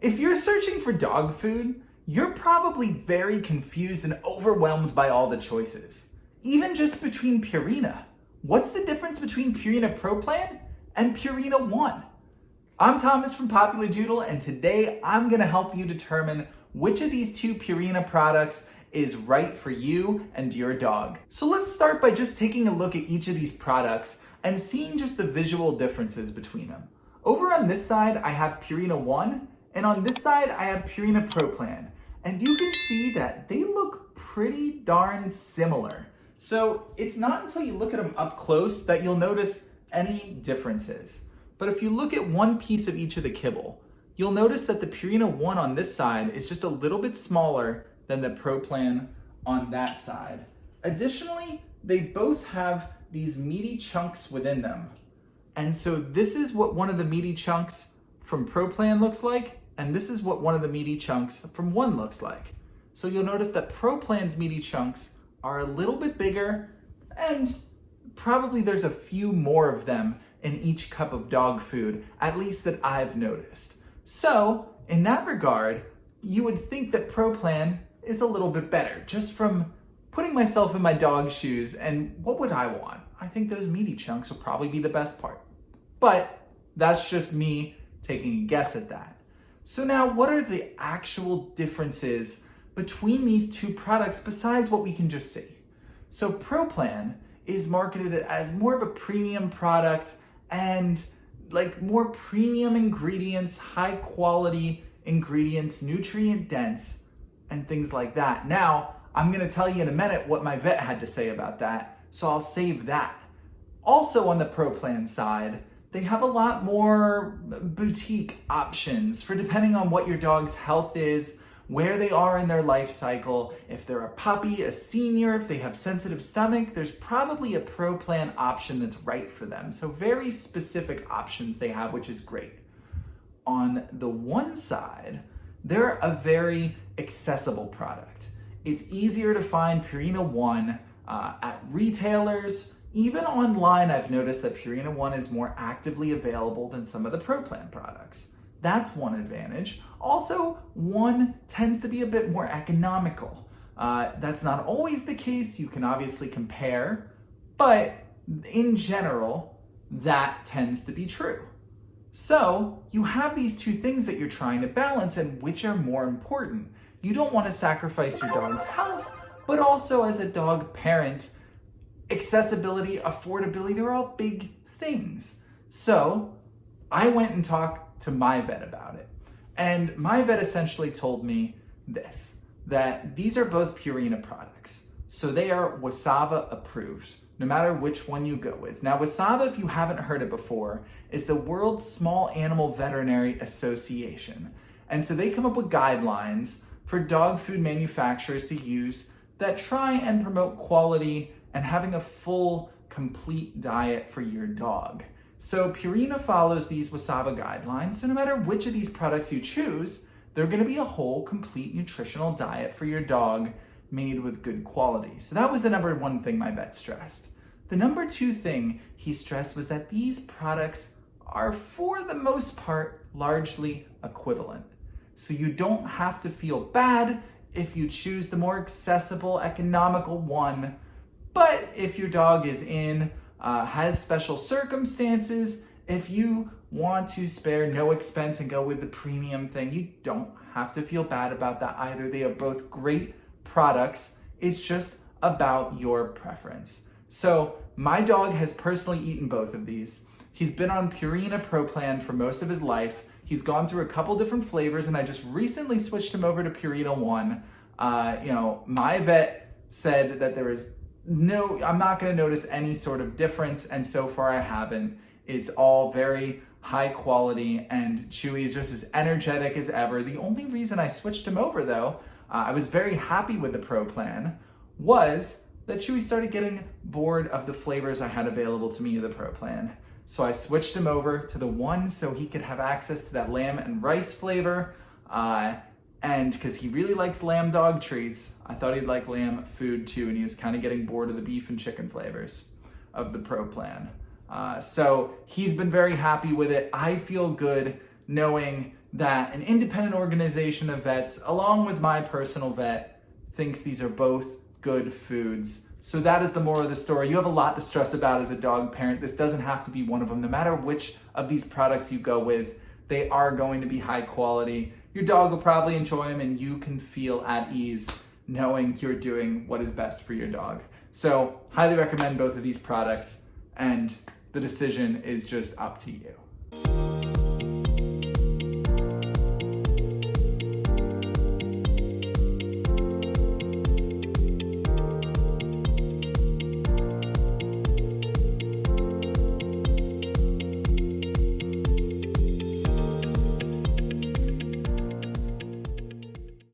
If you're searching for dog food, you're probably very confused and overwhelmed by all the choices. Even just between Purina. What's the difference between Purina Pro Plan and Purina One? I'm Thomas from Popular Doodle, and today I'm gonna help you determine which of these two Purina products is right for you and your dog. So let's start by just taking a look at each of these products and seeing just the visual differences between them. Over on this side, I have Purina One, and on this side, I have Purina Pro Plan. And you can see that they look pretty darn similar. So it's not until you look at them up close that you'll notice any differences. But if you look at one piece of each of the kibble, you'll notice that the Purina One on this side is just a little bit smaller than the Pro Plan on that side. Additionally, they both have these meaty chunks within them. And so this is what one of the meaty chunks from Pro Plan looks like, and this is what one of the meaty chunks from One looks like. So you'll notice that Pro Plan's meaty chunks are a little bit bigger, and probably there's a few more of them in each cup of dog food, at least that I've noticed. So in that regard, you would think that Pro Plan is a little bit better, just from putting myself in my dog's shoes, and what would I want? I think those meaty chunks will probably be the best part. But that's just me taking a guess at that. So now, what are the actual differences between these two products besides what we can just see? So Pro Plan is marketed as more of a premium product and like more premium ingredients, high quality ingredients, nutrient dense, and things like that. Now, I'm gonna tell you in a minute what my vet had to say about that, so I'll save that. Also on the Pro Plan side, they have a lot more boutique options for depending on what your dog's health is, where they are in their life cycle. If they're a puppy, a senior, if they have sensitive stomach, there's probably a Pro Plan option that's right for them. So very specific options they have, which is great. On the One side, they're a very accessible product. It's easier to find Purina One at retailers. Even online, I've noticed that Purina One is more actively available than some of the Pro Plan products. That's one advantage. Also, One tends to be a bit more economical. That's not always the case. You can obviously compare, but in general, that tends to be true. So you have these two things that you're trying to balance, and which are more important. You don't want to sacrifice your dog's health, but also as a dog parent, accessibility, affordability, they're all big things. So I went and talked to my vet about it. And my vet essentially told me this, that these are both Purina products. So they are WSAVA approved, no matter which one you go with. Now, WSAVA, if you haven't heard it before, is the World Small Animal Veterinary Association. And so they come up with guidelines for dog food manufacturers to use that try and promote quality and having a full, complete diet for your dog. So Purina follows these WSAVA guidelines, so no matter which of these products you choose, they're gonna be a whole, complete nutritional diet for your dog made with good quality. So that was the number one thing my vet stressed. The number two thing he stressed was that these products are, for the most part, largely equivalent. So you don't have to feel bad if you choose the more accessible, economical one. But if your dog is has special circumstances, if you want to spare no expense and go with the premium thing, you don't have to feel bad about that either. They are both great products. It's just about your preference. So my dog has personally eaten both of these. He's been on Purina Pro Plan for most of his life. He's gone through a couple different flavors, and I just recently switched him over to Purina One. My vet said that I'm not gonna notice any sort of difference, and so far I haven't. It's all very high quality, and Chewy is just as energetic as ever. The only reason I switched him over though, I was very happy with the Pro Plan, was that Chewy started getting bored of the flavors I had available to me of the Pro Plan. So I switched him over to the One so he could have access to that lamb and rice flavor. And because he really likes lamb dog treats, I thought he'd like lamb food too, and he was kind of getting bored of the beef and chicken flavors of the Pro Plan. So he's been very happy with it. I feel good knowing that an independent organization of vets, along with my personal vet, thinks these are both good foods. So that is the moral of the story. You have a lot to stress about as a dog parent. This doesn't have to be one of them. No matter which of these products you go with, they are going to be high quality. Your dog will probably enjoy them, and you can feel at ease knowing you're doing what is best for your dog. So highly recommend both of these products, and the decision is just up to you.